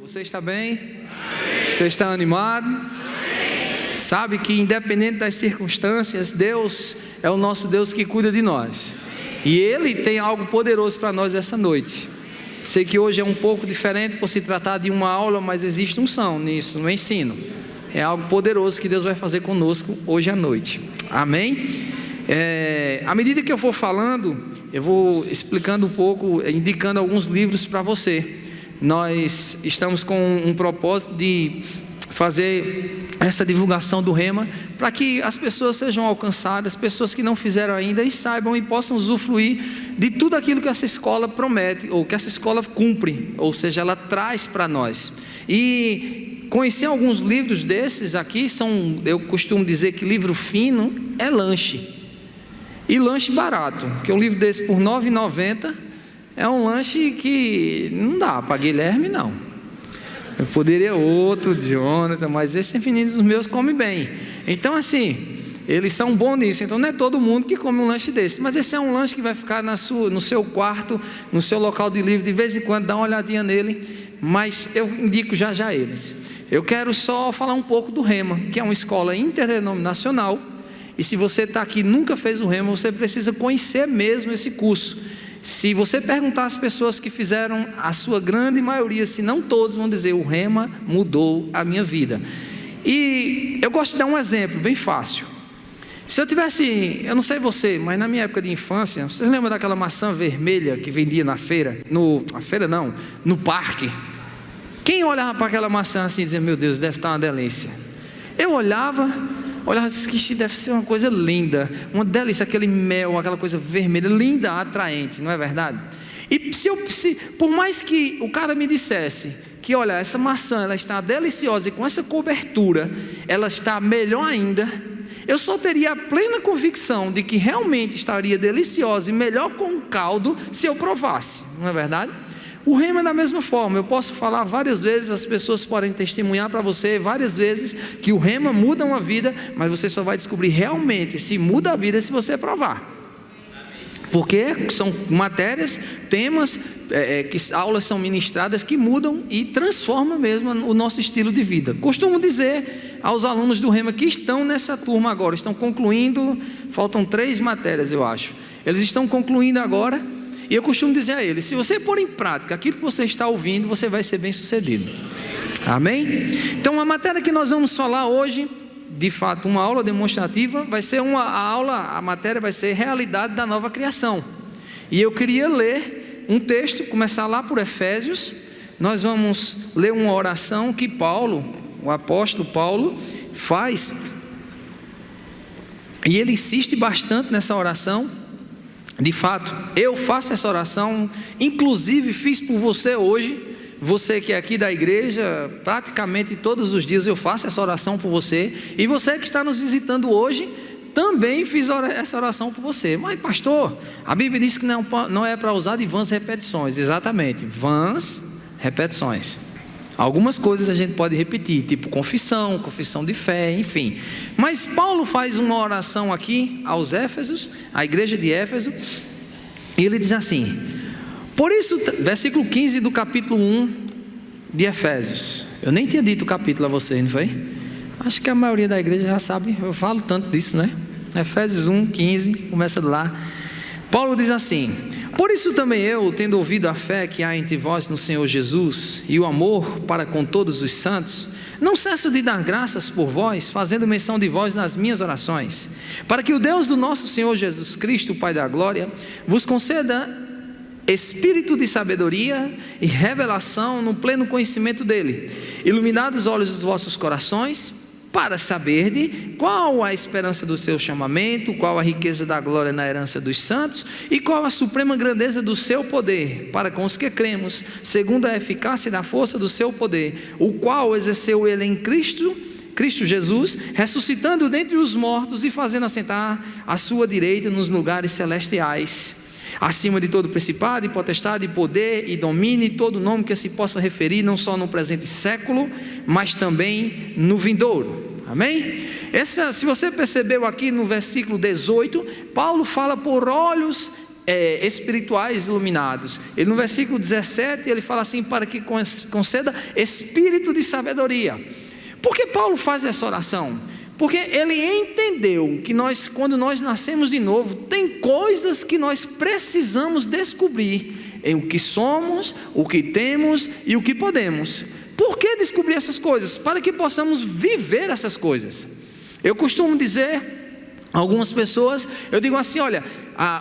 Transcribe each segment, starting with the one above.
Você está bem? Amém. Você está animado? Amém. Sabe que independente das circunstâncias, Deus é o nosso Deus que cuida de nós. Amém. E Ele tem algo poderoso para nós essa noite. Sei que hoje é um pouco diferente por se tratar de uma aula, mas existe unção nisso, no ensino. É algo poderoso que Deus vai fazer conosco hoje à noite. Amém? À medida que eu for falando, eu vou explicando um pouco, indicando alguns livros para você. Nós estamos com um propósito de fazer essa divulgação do Rema, para que as pessoas sejam alcançadas, pessoas que não fizeram ainda, e saibam e possam usufruir de tudo aquilo que essa escola promete, ou que essa escola cumpre, ou seja, ela traz para nós. E conheci alguns livros desses aqui, eu costumo dizer que livro fino é lanche, e lanche barato, que um livro desse por R$ 9,90 é um lanche que não dá para Guilherme, não. Eu poderia outro, Jonathan, mas esses meninos meus comem bem. Então assim, eles são bons nisso. Então não é todo mundo que come um lanche desse, mas esse é um lanche que vai ficar no seu quarto, no seu local de livro. De vez em quando dá uma olhadinha nele, mas eu indico já eles. Eu quero só falar um pouco do Rema, que é uma escola interdenominacional. E se você está aqui e nunca fez o Rema, você precisa conhecer mesmo esse curso. Se você perguntar às pessoas que fizeram, a sua grande maioria, se não todos, vão dizer: o Rema mudou a minha vida. E eu gosto de dar um exemplo bem fácil. Se eu tivesse, eu não sei você, mas na minha época de infância, vocês lembram daquela maçã vermelha que vendia na feira? No parque. Quem olhava para aquela maçã assim e dizia: meu Deus, deve estar uma delícia? Eu olhava e disse que deve ser uma coisa linda, uma delícia, aquele mel, aquela coisa vermelha, linda, atraente, não é verdade? E por mais que o cara me dissesse que, olha, essa maçã, ela está deliciosa, e com essa cobertura, ela está melhor ainda, eu só teria a plena convicção de que realmente estaria deliciosa e melhor com o caldo, se eu provasse, não é verdade? O Rema é da mesma forma. Eu posso falar várias vezes, as pessoas podem testemunhar para você várias vezes que o Rema muda uma vida, mas você só vai descobrir realmente se muda a vida se você provar. Porque são matérias, temas, aulas são ministradas que mudam e transformam mesmo o nosso estilo de vida. Costumo dizer aos alunos do Rema que estão nessa turma agora, estão concluindo, faltam 3 matérias eu acho, eles estão concluindo agora. E eu costumo dizer a eles: se você pôr em prática aquilo que você está ouvindo, você vai ser bem sucedido. Amém? Então a matéria que nós vamos falar hoje, de fato uma aula demonstrativa, vai ser a matéria vai ser realidade da nova criação. E eu queria ler um texto, começar lá por Efésios. Nós vamos ler uma oração que o apóstolo Paulo faz, e ele insiste bastante nessa oração. De fato, eu faço essa oração, inclusive fiz por você hoje, você que é aqui da igreja, praticamente todos os dias eu faço essa oração por você, e você que está nos visitando hoje, também fiz essa oração por você. Mas pastor, a Bíblia diz que não é para usar de vãs repetições. Exatamente, vãs repetições. Algumas coisas a gente pode repetir, tipo confissão de fé, enfim. Mas Paulo faz uma oração aqui aos Éfesos, à igreja de Éfeso, e ele diz assim: por isso, versículo 15 do capítulo 1 de Efésios. Eu nem tinha dito o capítulo a vocês, não foi? Acho que a maioria da igreja já sabe, eu falo tanto disso, né? Efésios 1, 15, começa de lá. Paulo diz assim: por isso também eu, tendo ouvido a fé que há entre vós no Senhor Jesus, e o amor para com todos os santos, não cesso de dar graças por vós, fazendo menção de vós nas minhas orações, para que o Deus do nosso Senhor Jesus Cristo, o Pai da glória, vos conceda espírito de sabedoria e revelação no pleno conhecimento dele, iluminados os olhos dos vossos corações, para saber qual a esperança do seu chamamento, qual a riqueza da glória na herança dos santos, e qual a suprema grandeza do seu poder, para com os que cremos, segundo a eficácia da força do seu poder, o qual exerceu ele em Cristo Jesus, ressuscitando dentre os mortos e fazendo assentar à sua direita nos lugares celestiais, acima de todo principado e potestade, e poder e domínio, e todo nome que se possa referir, não só no presente século, mas também no vindouro. Amém? Se você percebeu aqui no versículo 18, Paulo fala por olhos espirituais iluminados. Ele no versículo 17, ele fala assim, para que conceda espírito de sabedoria. Por que Paulo faz essa oração? Porque ele entendeu que quando nós nascemos de novo, tem coisas que nós precisamos descobrir em o que somos, o que temos e o que podemos. Por que descobrir essas coisas? Para que possamos viver essas coisas. Eu costumo dizer a algumas pessoas, eu digo assim, olha,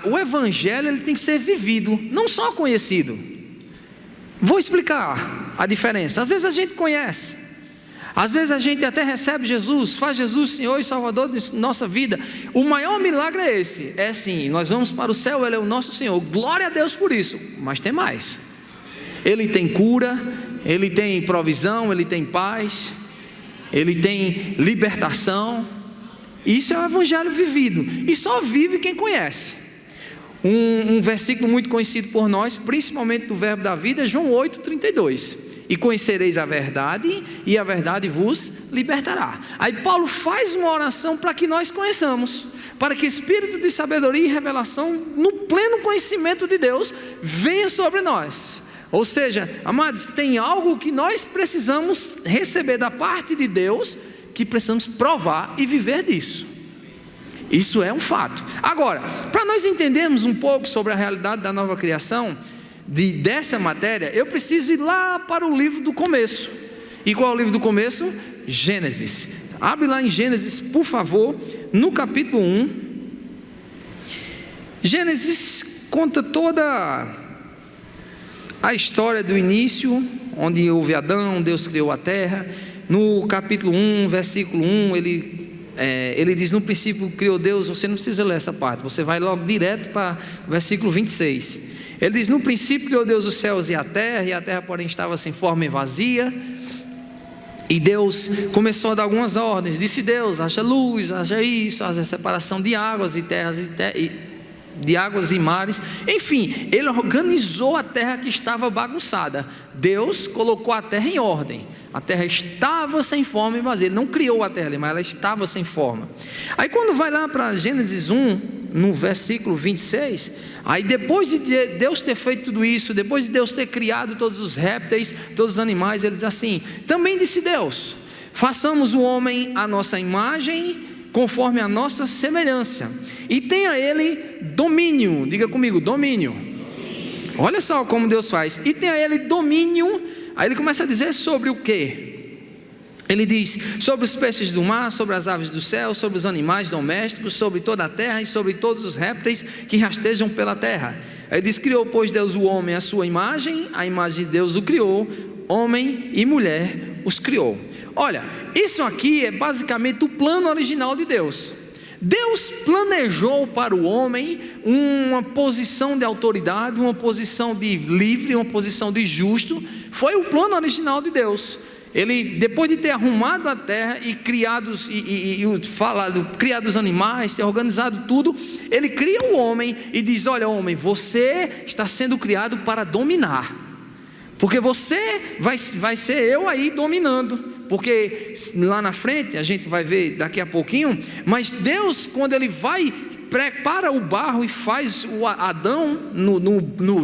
o evangelho ele tem que ser vivido, não só conhecido. Vou explicar a diferença. Às vezes a gente conhece, às vezes a gente até recebe Jesus, faz Jesus Senhor e Salvador de nossa vida. O maior milagre é esse, é sim, nós vamos para o céu, Ele é o nosso Senhor, glória a Deus por isso. Mas tem mais, Ele tem cura, Ele tem provisão, Ele tem paz, Ele tem libertação. Isso é o evangelho vivido, e só vive quem conhece. Um versículo muito conhecido por nós, principalmente do verbo da vida, é João 8,32. E conhecereis a verdade, e a verdade vos libertará. Aí Paulo faz uma oração para que nós conheçamos, para que espírito de sabedoria e revelação, no pleno conhecimento de Deus, venha sobre nós. Ou seja, amados, tem algo que nós precisamos receber da parte de Deus, que precisamos provar e viver disso. Isso é um fato. Agora, para nós entendermos um pouco sobre a realidade da nova criação, dessa matéria, eu preciso ir lá para o livro do começo. E qual é o livro do começo? Gênesis. Abre lá em Gênesis, por favor, no capítulo 1. Gênesis conta toda a história do início, onde houve Adão, Deus criou a terra. No capítulo 1, versículo 1, ele diz, no princípio criou Deus. Você não precisa ler essa parte, você vai logo direto para o versículo 26. Ele diz, no princípio criou Deus os céus e a terra porém estava sem forma e vazia. E Deus começou a dar algumas ordens. Disse Deus, haja luz, haja isso, haja separação de águas e terras de águas e mares. Enfim, ele organizou a terra que estava bagunçada. Deus colocou a terra em ordem. A terra estava sem forma e vazia. Ele não criou a terra, mas ela estava sem forma. Aí quando vai lá para Gênesis 1, no versículo 26, aí depois de Deus ter feito tudo isso, depois de Deus ter criado todos os répteis, todos os animais, ele diz assim, também disse Deus, façamos o homem à nossa imagem, conforme a nossa semelhança, e tenha ele domínio. Diga comigo, domínio. Olha só como Deus faz. E tenha ele domínio. Aí ele começa a dizer sobre o quê? Ele diz, sobre os peixes do mar, sobre as aves do céu, sobre os animais domésticos, sobre toda a terra e sobre todos os répteis que rastejam pela terra. Aí diz, criou pois Deus o homem à sua imagem, a imagem de Deus o criou, homem e mulher os criou. Olha, isso aqui é basicamente o plano original de Deus. Deus planejou para o homem uma posição de autoridade, uma posição de livre, uma posição de justo. Foi o plano original de Deus. Ele, depois de ter arrumado a terra e criado os animais, ter organizado tudo, ele cria o homem e diz, olha homem, você está sendo criado para dominar. Porque você vai ser eu aí dominando. Porque lá na frente, a gente vai ver daqui a pouquinho, mas Deus, quando Ele prepara o barro e faz o Adão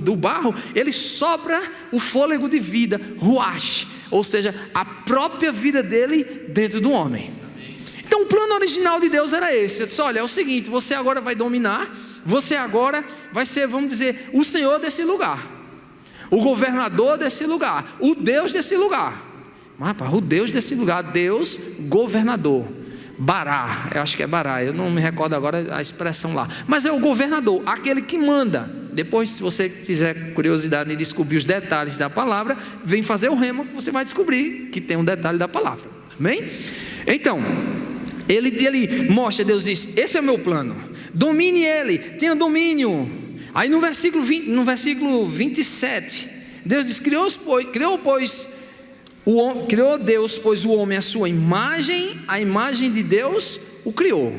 do barro, Ele sopra o fôlego de vida, ruach, ou seja, a própria vida dele dentro do homem. Então o plano original de Deus era esse. Ele disse, olha, é o seguinte, você agora vai dominar, você agora vai ser, vamos dizer, o Senhor desse lugar, o governador desse lugar, o Deus desse lugar. O Deus desse lugar, Deus governador, Bará, eu acho que é Bará, eu não me recordo agora a expressão lá, mas é o governador, aquele que manda. Depois, se você tiver curiosidade em descobrir os detalhes da palavra, vem fazer o rema, que você vai descobrir que tem um detalhe da palavra, amém? Então, ele mostra, Deus diz, esse é o meu plano, domine ele, tenha domínio. Aí no versículo 27, Deus diz, criou Deus, pois o homem à sua imagem, a imagem de Deus o criou.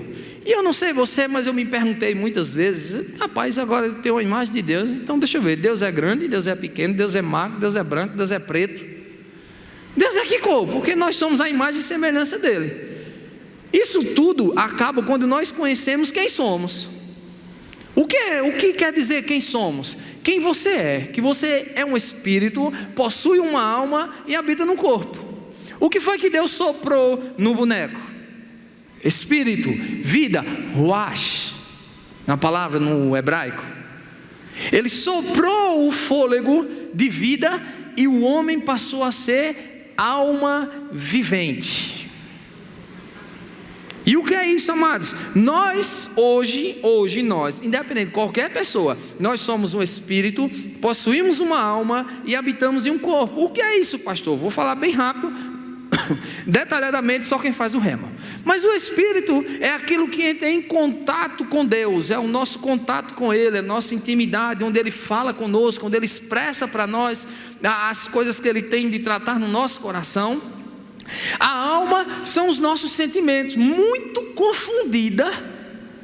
E eu não sei você, mas eu me perguntei muitas vezes, rapaz, agora eu tenho a imagem de Deus, então deixa eu ver, Deus é grande, Deus é pequeno, Deus é magro, Deus é branco, Deus é preto. Deus é que cor? Porque nós somos a imagem e semelhança dele. Isso tudo acaba quando nós conhecemos quem somos. O que quer dizer quem somos? Quem você é? Que você é um espírito, possui uma alma e habita no corpo. O que foi que Deus soprou no boneco? Espírito, vida, ruach, na palavra no hebraico. Ele soprou o fôlego de vida e o homem passou a ser alma vivente. E o que é isso, amados? Nós, hoje, nós, independente de qualquer pessoa, nós somos um espírito, possuímos uma alma e habitamos em um corpo. O que é isso, pastor? Vou falar bem rápido, detalhadamente, só quem faz o rema. Mas o espírito é aquilo que entra em contato com Deus, é o nosso contato com Ele, é a nossa intimidade, onde Ele fala conosco, onde Ele expressa para nós as coisas que Ele tem de tratar no nosso coração. A alma são os nossos sentimentos, muito confundida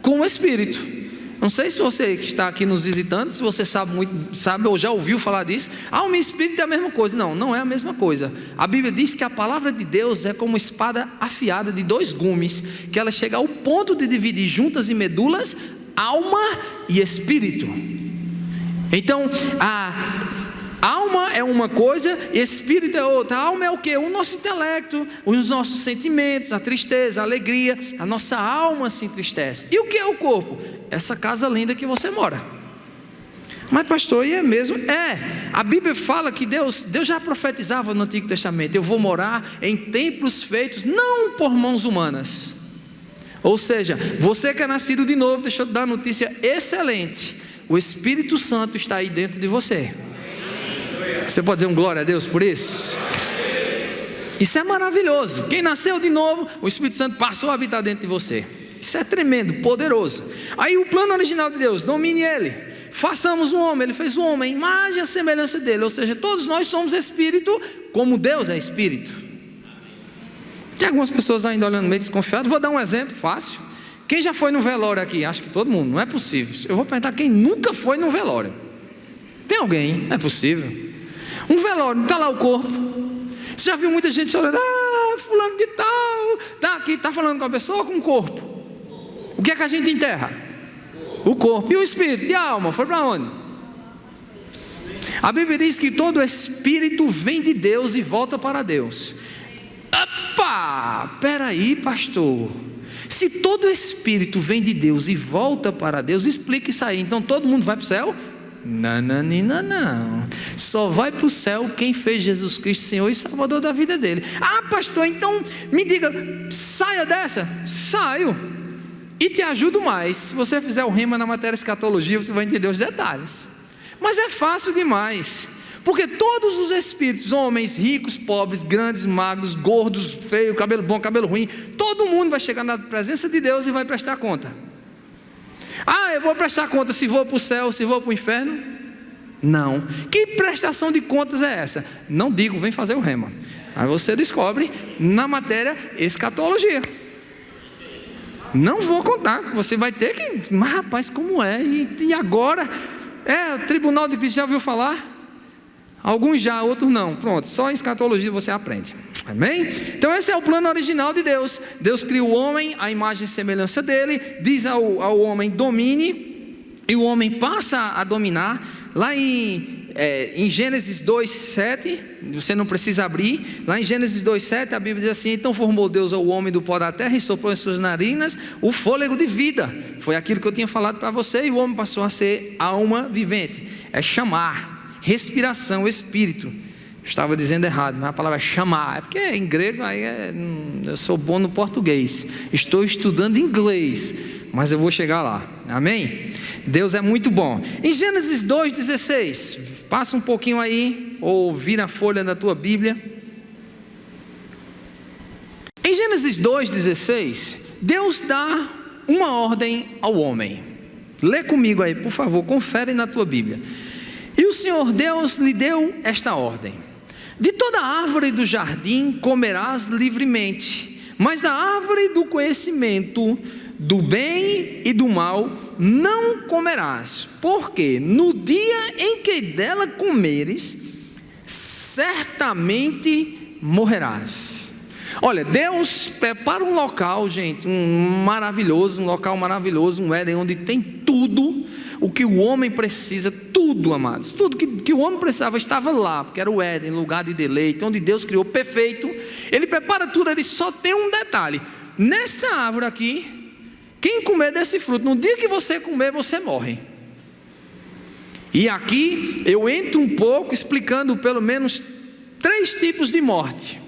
com o espírito. Não sei se você que está aqui nos visitando, se você sabe ou já ouviu falar disso. Alma e espírito é a mesma coisa. Não é a mesma coisa. A Bíblia diz que a palavra de Deus é como uma espada afiada de 2 gumes, que ela chega ao ponto de dividir juntas e medulas, alma e espírito. Então, a alma é uma coisa, espírito é outra. A alma é o quê? O nosso intelecto, os nossos sentimentos, a tristeza, a alegria. A nossa alma se entristece. E o que é o corpo? Essa casa linda que você mora. Mas pastor, e é mesmo? A Bíblia fala que Deus já profetizava no Antigo Testamento: eu vou morar em templos feitos não por mãos humanas. Ou seja, você que é nascido de novo, deixa eu te dar uma notícia excelente: o Espírito Santo está aí dentro de você. Você pode dizer um glória a Deus por isso? Isso é maravilhoso. Quem nasceu de novo, o Espírito Santo passou a habitar dentro de você. Isso é tremendo, poderoso. Aí o plano original de Deus: domine ele, façamos um homem. Ele fez o homem, a imagem e a semelhança dele. Ou seja, todos nós somos espírito, como Deus é espírito. Tem algumas pessoas ainda olhando meio desconfiado. Vou dar um exemplo fácil. Quem já foi no velório aqui? Acho que todo mundo, não é possível. Eu vou perguntar quem nunca foi no velório. Tem alguém? Não é possível. Um velório, está lá o corpo. Você já viu muita gente olhando: fulano de tal está aqui, está falando com a pessoa ou com o corpo? O que é que a gente enterra? O corpo. E o espírito? E a alma? Foi para onde? A Bíblia diz que todo espírito vem de Deus e volta para Deus. Opa! Peraí, pastor. Se todo espírito vem de Deus e volta para Deus, explica isso aí. Então todo mundo vai para o céu? Não. Só vai para o céu quem fez Jesus Cristo Senhor e Salvador da vida dele. Pastor, então me diga, saia dessa. Saio. E te ajudo mais. Se você fizer o rema na matéria escatologia, você vai entender os detalhes. Mas é fácil demais. Porque todos os espíritos, homens, ricos, pobres, grandes, magros, gordos, feios, cabelo bom, cabelo ruim, todo mundo vai chegar na presença de Deus e vai prestar conta. Eu vou prestar conta se vou para o céu, se vou para o inferno? Não. Que prestação de contas é essa? Não digo, vem fazer o rema. Aí você descobre na matéria escatologia. Não vou contar, você vai ter que... Mas rapaz, como é? E agora? O tribunal de Cristo, já ouviu falar? Alguns já, outros não. Pronto, só em escatologia você aprende. Amém? Então esse é o plano original de Deus. Deus cria o homem, a imagem e semelhança dele. Diz ao homem: domine. E o homem passa a dominar. Lá em Gênesis 2:7, você não precisa abrir. Lá em Gênesis 2:7 a Bíblia diz assim: então formou Deus ao homem do pó da terra e soprou em suas narinas o fôlego de vida. Foi aquilo que eu tinha falado para você. E o homem passou a ser alma vivente. É chamar, respiração, espírito. Estava dizendo errado, mas a palavra é chamar. É porque em grego eu sou bom no português. Estou estudando inglês, mas eu vou chegar lá. Amém? Deus é muito bom. Em Gênesis 2:16, passa um pouquinho aí, ou vira a folha da tua Bíblia. Em Gênesis 2:16, Deus dá uma ordem ao homem. Lê comigo aí, por favor, confere na tua Bíblia. E o Senhor Deus lhe deu esta ordem: de toda árvore do jardim comerás livremente, mas da árvore do conhecimento do bem e do mal não comerás, porque no dia em que dela comeres, certamente morrerás. Olha, Deus prepara um local, gente, um local maravilhoso, um Éden onde tem tudo, o que o homem precisa, tudo, amados, tudo que o homem precisava estava lá, porque era o Éden, lugar de deleite, onde Deus criou perfeito. Ele prepara tudo, ele só tem um detalhe: nessa árvore aqui, quem comer desse fruto, no dia que você comer, você morre. E aqui eu entro um pouco explicando pelo menos 3 tipos de morte.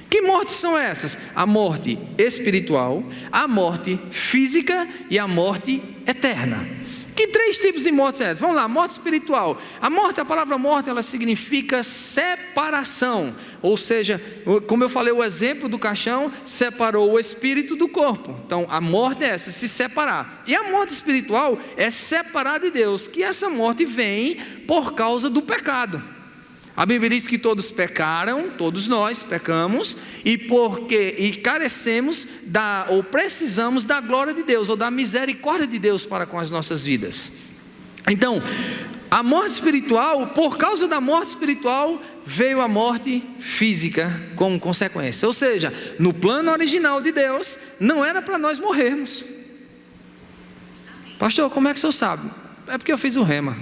Que mortes são essas? A morte espiritual, a morte física e a morte eterna. Que 3 tipos de mortes são essas? Vamos lá, morte espiritual. A palavra morte, ela significa separação. Ou seja, como eu falei, o exemplo do caixão separou o espírito do corpo. Então, a morte é essa, se separar. E a morte espiritual é separar de Deus, que essa morte vem por causa do pecado. A Bíblia diz que todos pecaram, todos nós pecamos, e carecemos ou precisamos da glória de Deus, ou da misericórdia de Deus para com as nossas vidas. Então, a morte espiritual, por causa da morte espiritual, veio a morte física como consequência. Ou seja, no plano original de Deus, não era para nós morrermos. Pastor, como é que o senhor sabe? É porque eu fiz o rema.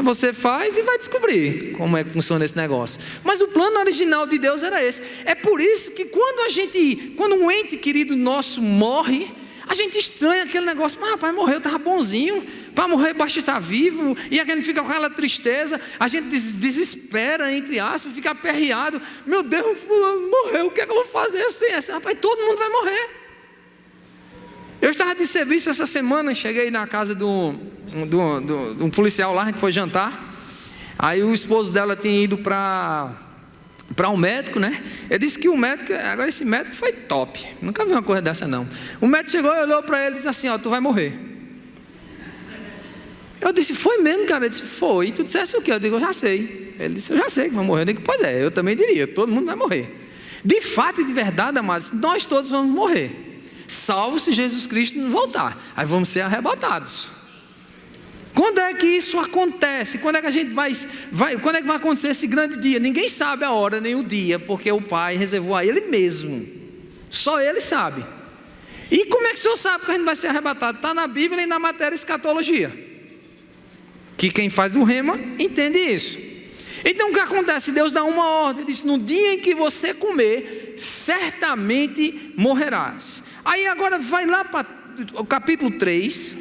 Você faz e vai descobrir como é que funciona esse negócio. Mas o plano original de Deus era esse. É por isso que quando um ente querido nosso morre, a gente estranha aquele negócio. Mas rapaz, morreu, estava bonzinho. Para morrer basta estar vivo. E a gente fica com aquela tristeza. A gente desespera, entre aspas, fica aperreado. Meu Deus, fulano morreu, o que é que eu vou fazer assim? Rapaz, todo mundo vai morrer. Eu estava de serviço essa semana, cheguei na casa de um policial lá, a gente foi jantar. Aí o esposo dela tinha ido para um médico, né? Ele disse que agora esse médico foi top. Nunca vi uma coisa dessa não. O médico chegou e olhou para ele e disse assim: ó, tu vai morrer. Eu disse: foi mesmo, cara? Ele disse: foi. E tu dissesse o quê? Eu digo: eu já sei. Ele disse: eu já sei que vai morrer. Eu digo: pois é, eu também diria, todo mundo vai morrer. De fato e de verdade, amados, nós todos vamos morrer. Salvo se Jesus Cristo não voltar. Aí vamos ser arrebatados. Quando é que isso acontece? Quando é que a gente quando é que vai acontecer esse grande dia? Ninguém sabe a hora nem o dia, porque o Pai reservou a Ele mesmo. Só Ele sabe. E como é que o senhor sabe que a gente vai ser arrebatado? Está na Bíblia e na matéria escatologia. Que quem faz o rema entende isso. Então o que acontece? Deus dá uma ordem, diz: no dia em que você comer, certamente morrerás. Aí agora vai lá para o capítulo 3,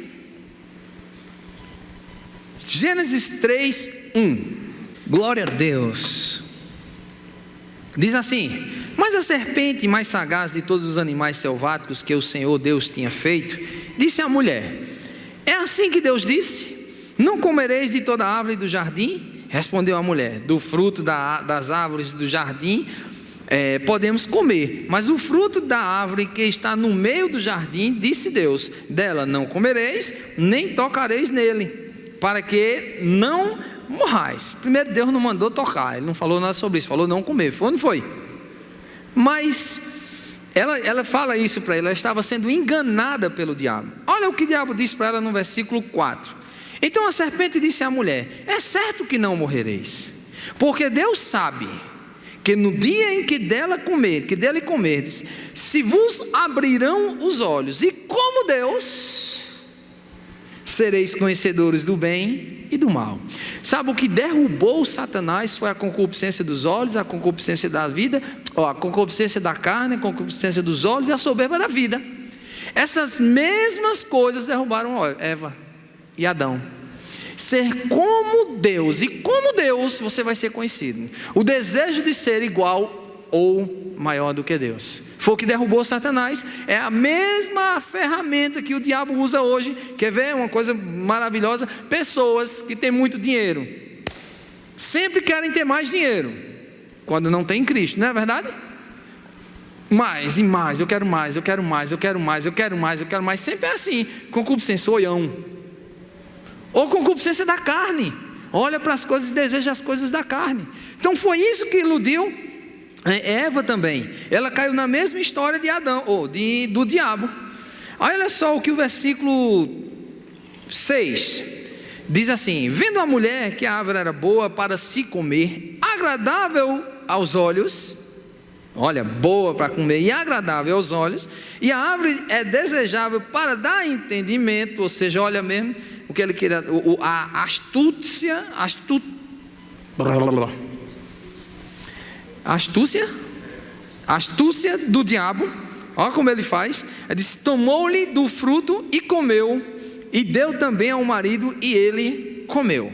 Gênesis 3, 1. Glória a Deus. Diz assim: mas a serpente mais sagaz de todos os animais selváticos que o Senhor Deus tinha feito, disse à mulher: é assim que Deus disse? Não comereis de toda árvore do jardim? Respondeu a mulher: do fruto das árvores do jardim podemos comer, mas o fruto da árvore que está no meio do jardim, disse Deus, dela não comereis, nem tocareis nele, para que não morrais. Primeiro, Deus não mandou tocar, Ele não falou nada sobre isso, falou não comer, foi ou não foi? Mas ela fala isso para ele, ela estava sendo enganada pelo diabo. Olha o que o diabo diz para ela no versículo 4. Então a serpente disse à mulher: é certo que não morrereis, porque Deus sabe que no dia em que dele comerdes, se vos abrirão os olhos, e como Deus, sereis conhecedores do bem e do mal. Sabe o que derrubou Satanás? Foi a concupiscência dos olhos, a concupiscência da vida, a concupiscência da carne, a concupiscência dos olhos e a soberba da vida. Essas mesmas coisas derrubaram Eva e Adão. Ser como Deus, e como Deus você vai ser conhecido. O desejo de ser igual ou maior do que Deus foi o que derrubou Satanás. É a mesma ferramenta que o diabo usa hoje. Quer ver uma coisa maravilhosa? Pessoas que têm muito dinheiro sempre querem ter mais dinheiro quando não tem Cristo, não é verdade? Mais e mais, eu quero mais, eu quero mais, eu quero mais, eu quero mais, eu quero mais. Sempre é assim, concupiscência, olhão. Ou concupiscência da carne, olha para as coisas e deseja as coisas da carne. Então foi isso que iludiu Eva também. Ela caiu na mesma história de Adão, do diabo. Olha só o que o versículo 6 diz assim: vendo a mulher que a árvore era boa para se comer, agradável aos olhos, olha, boa para comer e agradável aos olhos, e a árvore é desejável para dar entendimento, ou seja, olha mesmo, o que ele queria, a astúcia do diabo. Olha como ele faz. Ele diz: tomou-lhe do fruto e comeu, e deu também ao marido, e ele comeu.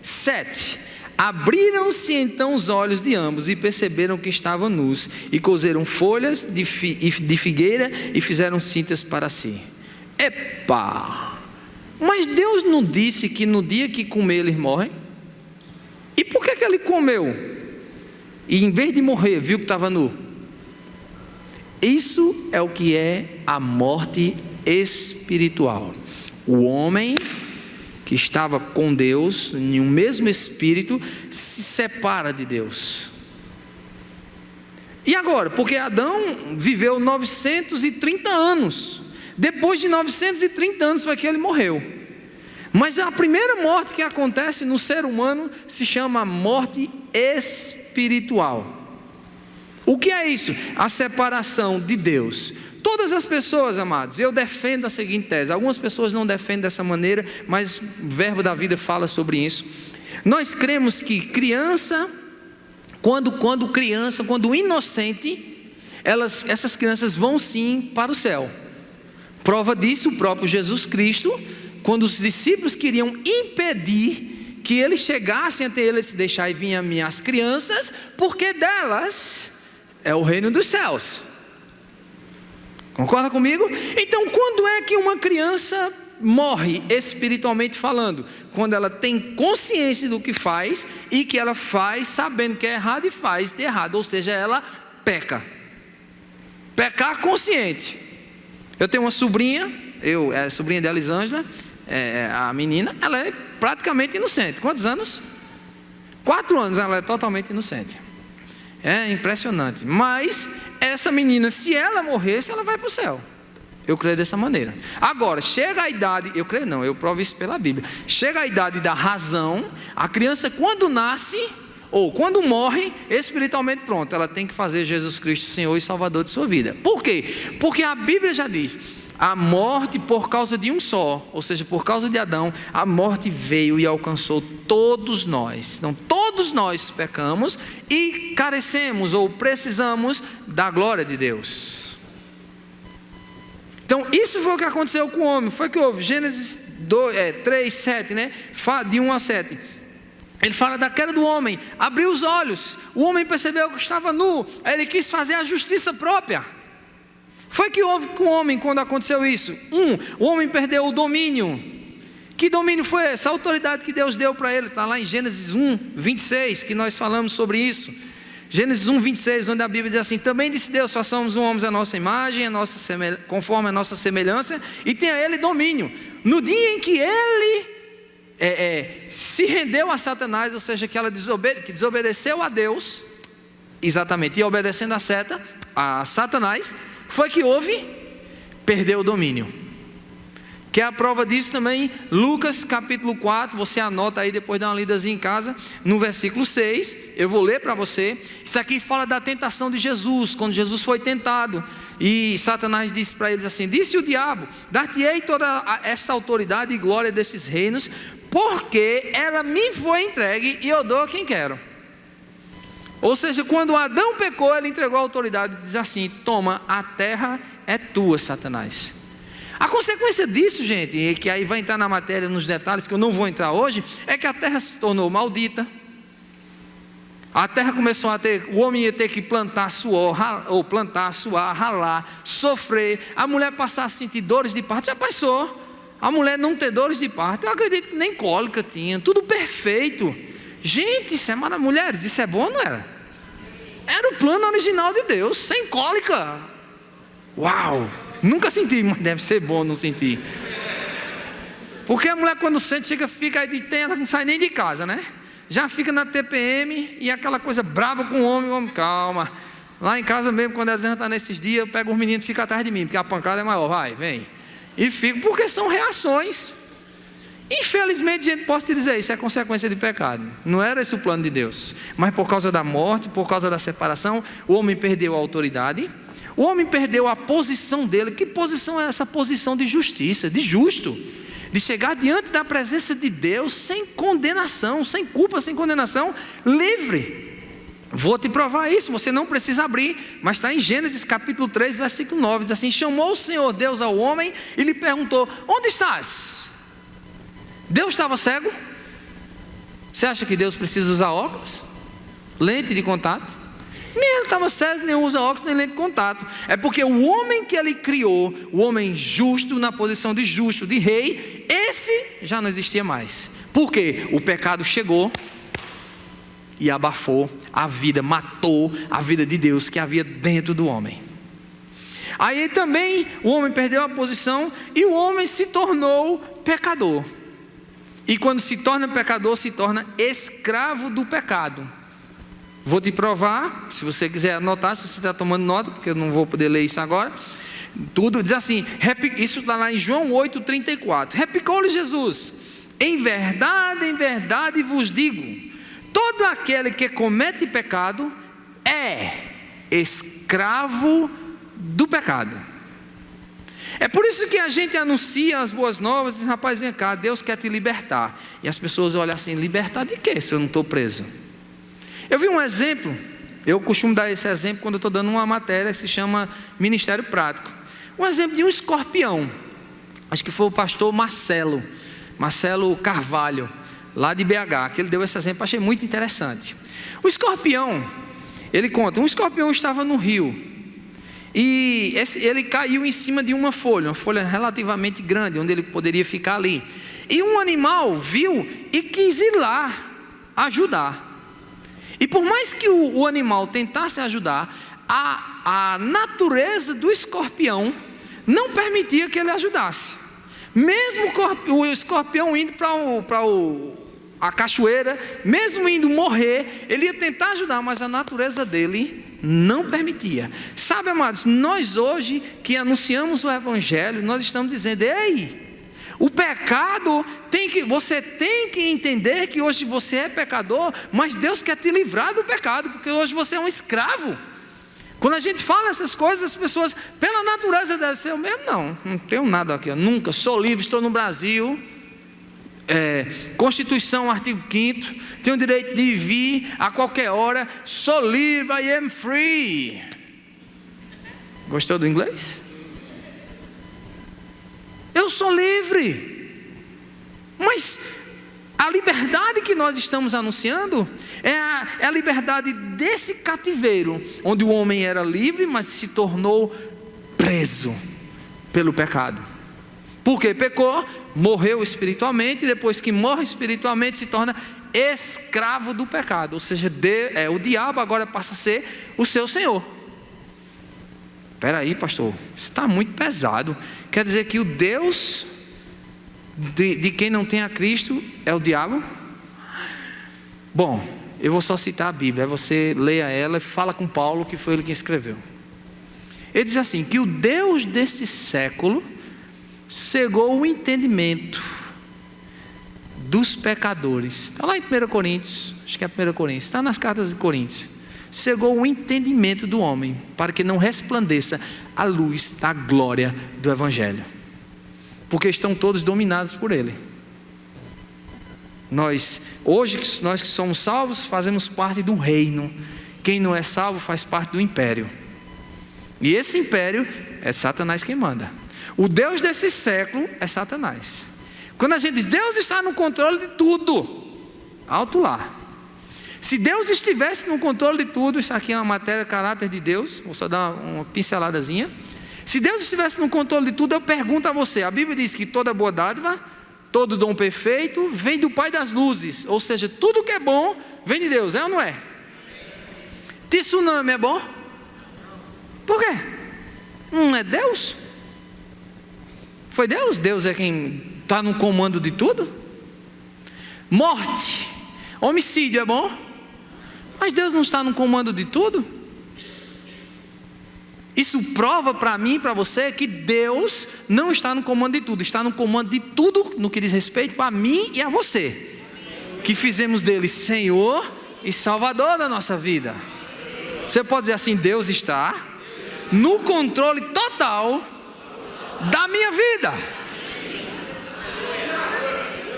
7. Abriram-se então os olhos de ambos e perceberam que estavam nus, e cozeram folhas de figueira e fizeram cintas para si. Epa! Mas Deus não disse que no dia que comer eles morrem? E por que ele comeu? E em vez de morrer, viu que estava nu? Isso é o que é a morte espiritual. O homem que estava com Deus, em um mesmo espírito, se separa de Deus. E agora? Porque Adão viveu 930 anos. Depois de 930 anos foi que ele morreu. Mas a primeira morte que acontece no ser humano se chama morte espiritual. O que é isso? A separação de Deus. Todas as pessoas, amados, eu defendo a seguinte tese. Algumas pessoas não defendem dessa maneira, mas o verbo da vida fala sobre isso. Nós cremos que criança, quando inocente, essas crianças vão sim para o céu. Prova disso o próprio Jesus Cristo, quando os discípulos queriam impedir que eles chegassem até ele, se deixar e vinham minhas crianças, porque delas é o reino dos céus. Concorda comigo? Então, quando é que uma criança morre espiritualmente falando? Quando ela tem consciência do que faz e que ela faz sabendo que é errado e faz de errado, ou seja, ela peca. Pecar consciente. Eu tenho uma sobrinha, é sobrinha de Elisângela, a menina, ela é praticamente inocente. Quantos anos? 4 anos, ela é totalmente inocente. É impressionante. Mas essa menina, se ela morresse, ela vai para o céu. Eu creio dessa maneira. Agora, chega a idade, eu creio não, eu provo isso pela Bíblia. Chega a idade da razão, a criança quando nasce, ou quando morre, espiritualmente pronto, ela tem que fazer Jesus Cristo Senhor e Salvador de sua vida. Por quê? Porque a Bíblia já diz: a morte por causa de um só, ou seja, por causa de Adão, a morte veio e alcançou todos nós. Então todos nós pecamos e carecemos ou precisamos da glória de Deus. Então isso foi o que aconteceu com o homem. Foi que houve Gênesis 3, 7, né? De 1 a 7. Ele fala da queda do homem, abriu os olhos, o homem percebeu que estava nu, aí ele quis fazer a justiça própria. Foi que houve com o homem quando aconteceu isso? O homem perdeu o domínio. Que domínio foi esse? A autoridade que Deus deu para ele, está lá em Gênesis 1, 26, que nós falamos sobre isso. Gênesis 1, 26, onde a Bíblia diz assim: também disse Deus, façamos um homem à nossa imagem, conforme a nossa semelhança, e tenha ele domínio. No dia em que ele se rendeu a Satanás, ou seja, que ela desobedeceu a Deus, exatamente, e obedecendo a Satanás, foi que houve, perdeu o domínio. Que é a prova disso também, Lucas capítulo 4, você anota aí, depois dá uma lidazinha em casa, no versículo 6, eu vou ler para você. Isso aqui fala da tentação de Jesus, quando Jesus foi tentado, e Satanás disse para eles assim: disse o diabo, dar-te-ei toda essa autoridade e glória destes reinos, porque ela me foi entregue e eu dou a quem quero. Ou seja, quando Adão pecou, ele entregou a autoridade e diz assim: toma, a terra é tua, Satanás. A consequência disso, gente, e que aí vai entrar na matéria, nos detalhes que eu não vou entrar hoje, é que a terra se tornou maldita. A terra começou a ter, o homem ia ter que plantar, suar, ralar, sofrer, a mulher passar a sentir dores de parto. Já passou, a mulher não ter dores de parto, eu acredito que nem cólica tinha, tudo perfeito. Gente, isso é maravilhoso. Mulheres, isso é bom ou não era? Era o plano original de Deus, sem cólica. Uau, nunca senti, mas deve ser bom não sentir. Porque a mulher quando sente, fica aí de tempo, não sai nem de casa, né? Já fica na TPM e aquela coisa brava com o homem, calma. Lá em casa mesmo, quando a Zena está nesses dias, eu pego os meninos e fica atrás de mim, porque a pancada é maior, vai, vem. E fico, porque são reações. Infelizmente, gente, posso te dizer, isso é consequência de pecado. Não era esse o plano de Deus. Mas por causa da morte, por causa da separação, o homem perdeu a autoridade. O homem perdeu a posição dele. Que posição é essa? Posição de justiça, de justo. de chegar diante da presença de Deus sem condenação, sem culpa, sem condenação, livre. Vou te provar isso, você não precisa abrir, mas está em Gênesis capítulo 3, versículo 9, diz assim: chamou o Senhor Deus ao homem e lhe perguntou: onde estás? Deus estava cego? Você acha que Deus precisa usar óculos? Lente de contato? Nem ele estava cego, nem usa óculos, nem lente de contato. É porque o homem que ele criou, o homem justo, na posição de justo, de rei, esse já não existia mais. Por quê? O pecado chegou e abafou a vida, matou a vida de Deus que havia dentro do homem. Aí também o homem perdeu a posição e o homem se tornou pecador. E quando se torna pecador, se torna escravo do pecado. Vou te provar, se você quiser anotar, se você está tomando nota, porque eu não vou poder ler isso agora. Tudo diz assim, isso está lá em João 8,34. Replicou-lhe Jesus: em verdade vos digo, todo aquele que comete pecado é escravo do pecado. É por isso que a gente anuncia as boas novas, diz: rapaz, vem cá, Deus quer te libertar. E as pessoas olham assim: libertar de quê se eu não estou preso? Eu vi um exemplo, eu costumo dar esse exemplo quando eu estou dando uma matéria que se chama Ministério Prático. Um exemplo de um escorpião, acho que foi o pastor Marcelo Carvalho, lá de BH, que ele deu esse exemplo, achei muito interessante. O escorpião, ele conta, um escorpião estava no rio, e ele caiu em cima de uma folha relativamente grande, onde ele poderia ficar ali. E um animal viu e quis ir lá ajudar. E por mais que o animal tentasse ajudar, a natureza do escorpião não permitia que ele ajudasse. Mesmo o escorpião indo para a cachoeira, mesmo indo morrer, ele ia tentar ajudar, mas a natureza dele não permitia. Sabe, amados, nós hoje que anunciamos o Evangelho, nós estamos dizendo: ei, o pecado você tem que entender que hoje você é pecador, mas Deus quer te livrar do pecado, porque hoje você é um escravo. Quando a gente fala essas coisas, as pessoas, pela natureza deve ser: eu mesmo não tenho nada aqui, eu nunca, sou livre, estou no Brasil, Constituição, artigo 5º, tenho o direito de vir a qualquer hora, sou livre, I am free. Gostou do inglês? Eu sou livre. Mas a liberdade que nós estamos anunciando é a liberdade desse cativeiro, onde o homem era livre, mas se tornou preso pelo pecado. Porque pecou, morreu espiritualmente, e depois que morre espiritualmente se torna escravo do pecado. Ou seja, o diabo agora passa a ser o seu senhor. Espera aí, pastor, isso está muito pesado. Quer dizer que o Deus de quem não tem a Cristo é o diabo? Bom, eu vou só citar a Bíblia, aí você leia ela e fala com Paulo, que foi ele que escreveu. Ele diz assim, que o Deus desse século cegou o entendimento dos pecadores. Está lá em 1 Coríntios, acho que é 1 Coríntios, está nas cartas de Coríntios. Cegou o entendimento do homem, para que não resplandeça a luz da glória do Evangelho. Porque estão todos dominados por ele. Hoje nós que somos salvos, fazemos parte de um reino. Quem não é salvo faz parte do império. E esse império é Satanás quem manda. O Deus desse século é Satanás. Quando a gente diz, Deus está no controle de tudo, alto lá. Se Deus estivesse no controle de tudo, isso aqui é uma matéria caráter de Deus, vou só dar uma pinceladazinha. Se Deus estivesse no controle de tudo, eu pergunto a você, a Bíblia diz que toda boa dádiva, todo dom perfeito, vem do Pai das luzes. Ou seja, tudo que é bom, vem de Deus, é ou não é? Tsunami é bom? Por quê? Não é Deus? Foi Deus? Deus é quem está no comando de tudo? Morte, homicídio é bom? Mas Deus não está no comando de tudo? Isso prova para mim e para você que Deus não está no comando de tudo. Está no comando de tudo no que diz respeito a mim e a você, que fizemos dele Senhor e Salvador da nossa vida. Você pode dizer assim, Deus está no controle total da minha vida.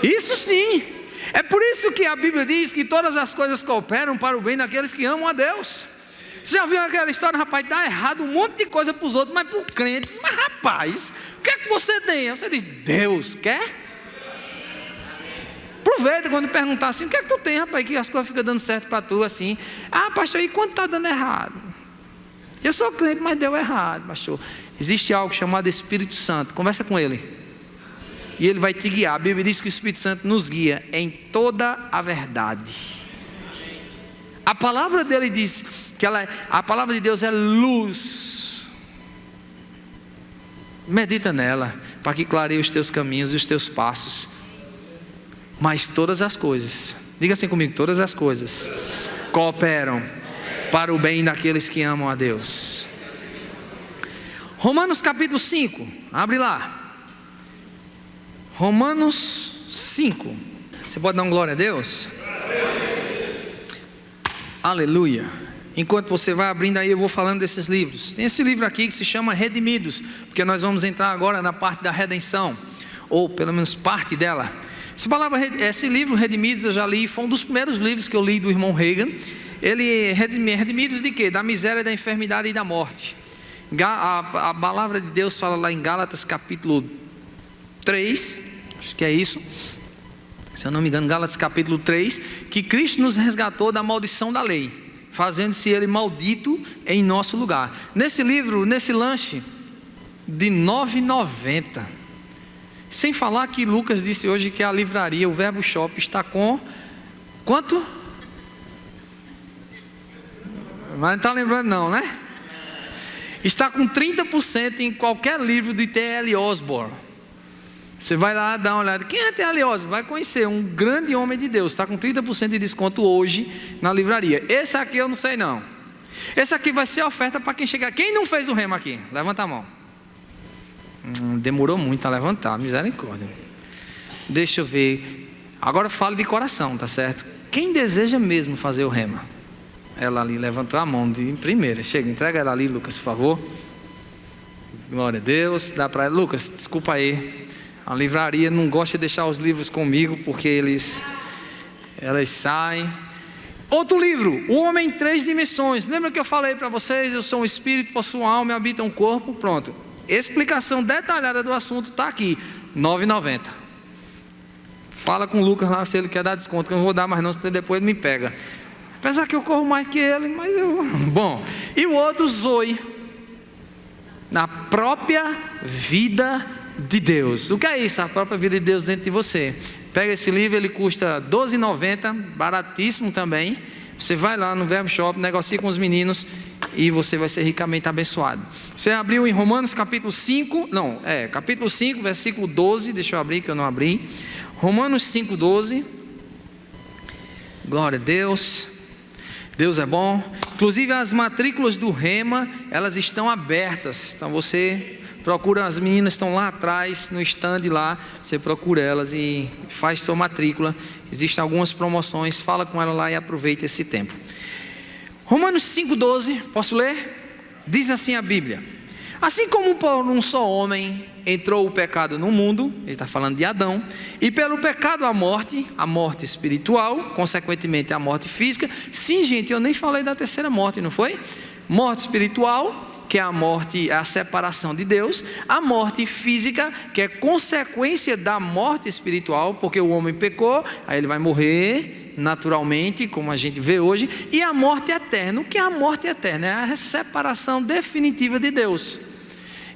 Isso sim. É por isso que a Bíblia diz que todas as coisas cooperam para o bem daqueles que amam a Deus. Você já viu aquela história, rapaz, dá errado um monte de coisa para os outros, mas para o crente, mas rapaz, o que é que você tem? Você diz, Deus quer? Aproveita quando perguntar assim, o que é que tu tem, rapaz, que as coisas ficam dando certo para tu assim. Ah, pastor, e quando está dando errado? Eu sou crente, mas deu errado, pastor. Existe algo chamado Espírito Santo, conversa com ele. E ele vai te guiar. A Bíblia diz que o Espírito Santo nos guia em toda a verdade. A palavra dele diz que a palavra de Deus é luz. Medita nela, para que clareie os teus caminhos e os teus passos. Mas todas as coisas, diga assim comigo, todas as coisas cooperam para o bem daqueles que amam a Deus. Romanos capítulo 5, abre lá. Romanos 5. Você pode dar um glória a Deus? Aleluia. Enquanto você vai abrindo aí, eu vou falando desses livros. Tem esse livro aqui que se chama Redimidos, porque nós vamos entrar agora na parte da redenção, ou pelo menos parte dela. Esse livro Redimidos eu já li, foi um dos primeiros livros que eu li do irmão Reagan. Ele redimidos de quê? Da miséria, da enfermidade e da morte. A palavra de Deus fala lá em Gálatas capítulo 3, acho que é isso, se eu não me engano, Gálatas capítulo 3, que Cristo nos resgatou da maldição da lei, fazendo-se ele maldito em nosso lugar. Nesse livro, nesse lanche de R$ 9,90, sem falar que Lucas disse hoje que a livraria, o Verbo Shop, está com quanto? Mas não está lembrando não, né? Está com 30% em qualquer livro do T.L. Osborne. Você vai lá dar uma olhada. Quem é T.L. Osborne? Vai conhecer um grande homem de Deus. Está com 30% de desconto hoje na livraria. Esse aqui eu não sei não. Esse aqui vai ser oferta para quem chegar. Quem não fez o rema aqui? Levanta a mão. Demorou muito a levantar, misericórdia. Deixa eu ver. Agora fale de coração, tá certo? Quem deseja mesmo fazer o rema? Ela ali levantou a mão de primeira. Chega, entrega ela ali, Lucas, por favor. Glória a Deus. Dá para ela. Lucas, desculpa aí. A livraria não gosta de deixar os livros comigo, porque elas saem. Outro livro, O Homem em Três Dimensões. Lembra que eu falei para vocês? Eu sou um espírito, possuo alma e habito um corpo. Pronto. Explicação detalhada do assunto está aqui. R$ 9,90. Fala com o Lucas lá se ele quer dar desconto, que eu não vou dar mais não, senão depois ele me pega. Apesar que eu corro mais que ele, mas eu... Bom, e o outro, Zoe. Na própria vida de Deus. O que é isso? A própria vida de Deus dentro de você. Pega esse livro, ele custa R$ 12,90, baratíssimo também. Você vai lá no Verbo Shop, negocia com os meninos e você vai ser ricamente abençoado. Você abriu em Romanos capítulo 5, capítulo 5, versículo 12, deixa eu abrir que eu não abri. Romanos 5, 12. Glória a Deus. Deus é bom. Inclusive as matrículas do Rema, elas estão abertas. Então você procura, as meninas estão lá atrás, no stand lá. Você procura elas e faz sua matrícula. Existem algumas promoções, fala com ela lá e aproveita esse tempo. Romanos 5,12, posso ler? Diz assim a Bíblia: assim como por um só homem entrou o pecado no mundo, ele está falando de Adão, e pelo pecado a morte espiritual, consequentemente a morte física. Sim, gente, eu nem falei da terceira morte, não foi? Morte espiritual, que é a morte, a separação de Deus. A morte física, que é consequência da morte espiritual, porque o homem pecou, aí ele vai morrer naturalmente, como a gente vê hoje. E a morte eterna. O que é a morte eterna? É a separação definitiva de Deus.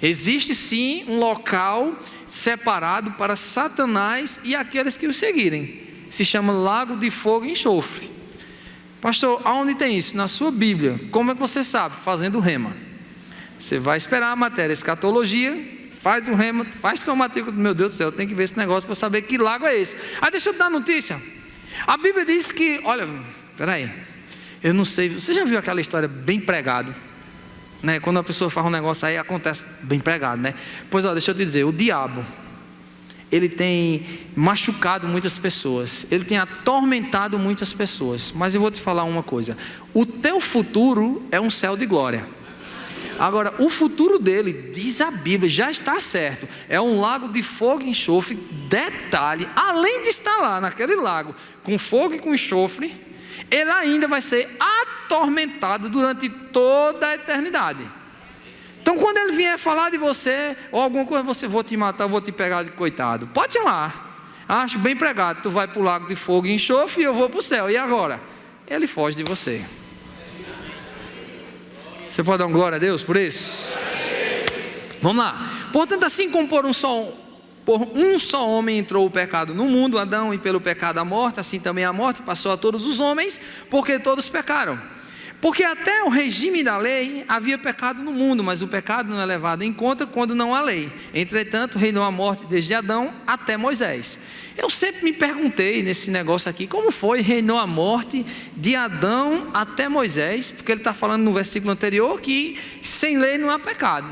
Existe sim um local separado para Satanás e aqueles que o seguirem. Se chama Lago de Fogo e Enxofre. Pastor, aonde tem isso? Na sua Bíblia. Como é que você sabe? Fazendo rema. Você vai esperar a matéria escatologia, faz o rema, faz tua matrícula. Meu Deus do céu, eu tenho que ver esse negócio para saber que lago é esse. Aí deixa eu te dar notícia. A Bíblia diz que, olha, peraí, eu não sei, você já viu aquela história bem pregado? Né? Quando a pessoa faz um negócio aí, acontece bem pregado, né? Pois ó, deixa eu te dizer, o diabo, ele tem machucado muitas pessoas, ele tem atormentado muitas pessoas. Mas eu vou te falar uma coisa: o teu futuro é um céu de glória. Agora, o futuro dele, diz a Bíblia, já está certo. É um lago de fogo e enxofre. Detalhe, além de estar lá naquele lago, com fogo e com enxofre, ele ainda vai ser atormentado durante toda a eternidade. Então, quando ele vier falar de você, ou alguma coisa, você, vou te matar, vou te pegar de coitado. Pode ir lá. Acho bem pregado, tu vai para o lago de fogo e enxofre e eu vou para o céu. E agora? Ele foge de você. Você pode dar um glória a Deus por isso? Vamos lá. Portanto, assim como por um só homem entrou o pecado no mundo, Adão, e pelo pecado a morte, assim também a morte passou a todos os homens, porque todos pecaram. Porque até o regime da lei havia pecado no mundo, mas o pecado não é levado em conta quando não há lei. Entretanto, reinou a morte desde Adão até Moisés. Eu sempre me perguntei nesse negócio aqui, como foi reinou a morte de Adão até Moisés? Porque ele está falando no versículo anterior que sem lei não há pecado.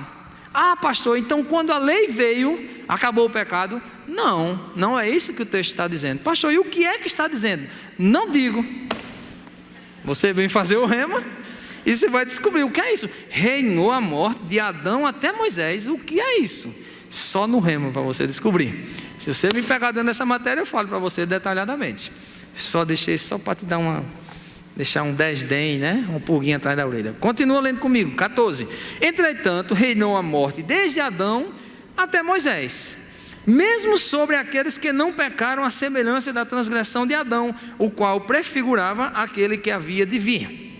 Ah, pastor, então quando a lei veio, acabou o pecado? Não, não é isso que o texto está dizendo. Pastor, e o que é que está dizendo? Não digo. Você vem fazer o rema e você vai descobrir o que é isso. Reinou a morte de Adão até Moisés. O que é isso? Só no rema para você descobrir. Se você me pegar dentro dessa matéria, eu falo para você detalhadamente. Só deixei só para te dar deixar um desdém, né? Um pulguinho atrás da orelha. Continua lendo comigo, 14. Entretanto, reinou a morte desde Adão até Moisés, mesmo sobre aqueles que não pecaram à semelhança da transgressão de Adão, o qual prefigurava aquele que havia de vir.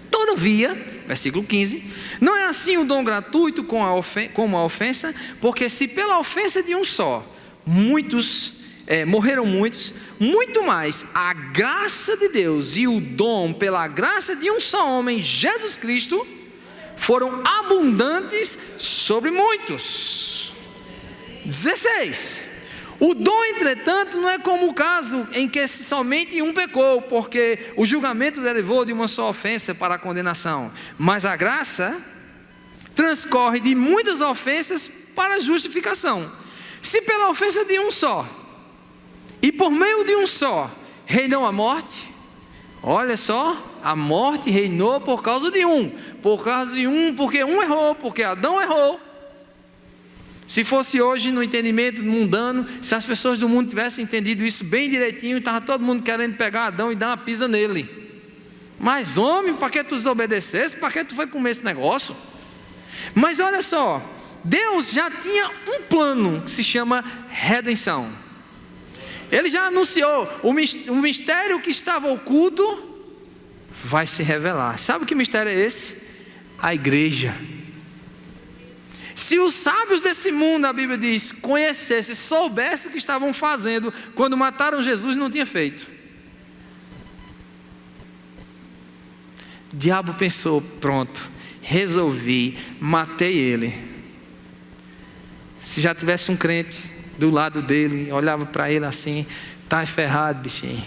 Todavia, versículo 15, não é assim o dom gratuito como a ofensa, porque se pela ofensa de um só, morreram muitos, muito mais a graça de Deus e o dom pela graça de um só homem, Jesus Cristo, foram abundantes sobre muitos. 16. O dom, entretanto, não é como o caso em que somente um pecou, porque o julgamento derivou de uma só ofensa para a condenação, mas a graça transcorre de muitas ofensas para a justificação. Se pela ofensa de um só, e por meio de um só, reinou a morte, olha só, a morte reinou por causa de um, porque um errou, porque Adão errou. Se fosse hoje no entendimento mundano, se as pessoas do mundo tivessem entendido isso bem direitinho, estava todo mundo querendo pegar Adão e dar uma pisa nele. Mas homem, para que tu desobedecesse? Para que tu foi comer esse negócio? Mas olha só, Deus já tinha um plano que se chama redenção. Ele já anunciou, o mistério que estava oculto vai se revelar. Sabe que mistério é esse? A igreja. Se os sábios desse mundo, a Bíblia diz, conhecessem, soubessem o que estavam fazendo quando mataram Jesus, não tinha feito. O diabo pensou, pronto, resolvi, matei ele. Se já tivesse um crente do lado dele, olhava para ele assim, tá ferrado, bichinho,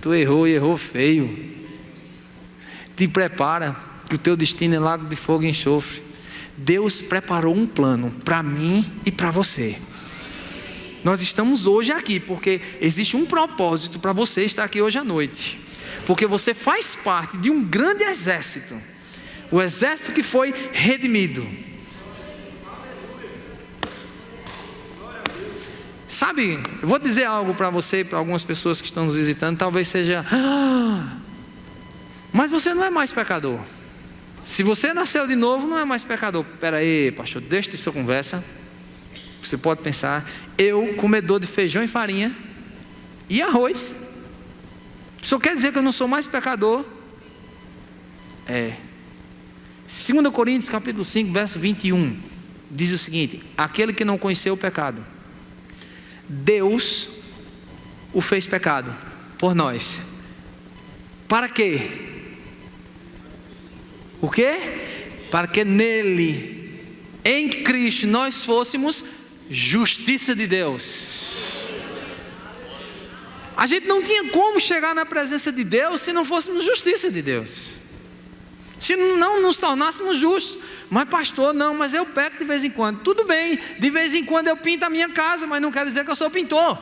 tu errou e errou feio, te prepara, que o teu destino é lago de fogo e enxofre. Deus preparou um plano para mim e para você. Nós estamos hoje aqui porque existe um propósito para você estar aqui hoje à noite, porque você faz parte de um grande exército, o exército que foi redimido. Sabe, eu vou dizer algo para você e para algumas pessoas que estão nos visitando, talvez seja, mas você não é mais pecador. Se você nasceu de novo, não é mais pecador. Espera aí, pastor, deixa de sua conversa. Você pode pensar, eu, comedor de feijão e farinha e arroz, o senhor quer dizer que eu não sou mais pecador? 2 Coríntios capítulo 5, verso 21, diz o seguinte: aquele que não conheceu o pecado, Deus o fez pecado por nós. Para quê? O quê? Para que nele, em Cristo, nós fôssemos justiça de Deus. A gente não tinha como chegar na presença de Deus se não fôssemos justiça de Deus, se não nos tornássemos justos. Mas pastor, não, mas eu peco de vez em quando. Tudo bem, de vez em quando eu pinto a minha casa, mas não quer dizer que eu sou pintor.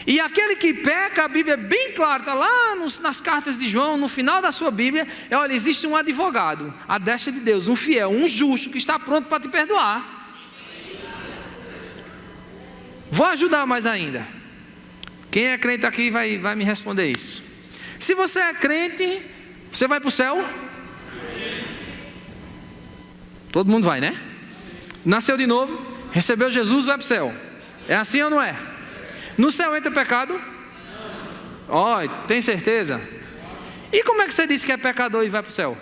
E aquele que peca, a Bíblia é bem clara, está lá nas cartas de João, no final da sua Bíblia, olha, existe um advogado, à destra de Deus, um fiel, um justo, que está pronto para te perdoar. Vou ajudar mais ainda. Quem é crente aqui vai me responder isso. Se você é crente, você vai para o céu? Todo mundo vai, né? Nasceu de novo, recebeu Jesus, vai para o céu. É assim ou não é? No céu entra pecado? Ó, tem certeza? E como é que você disse que é pecador e vai para o céu?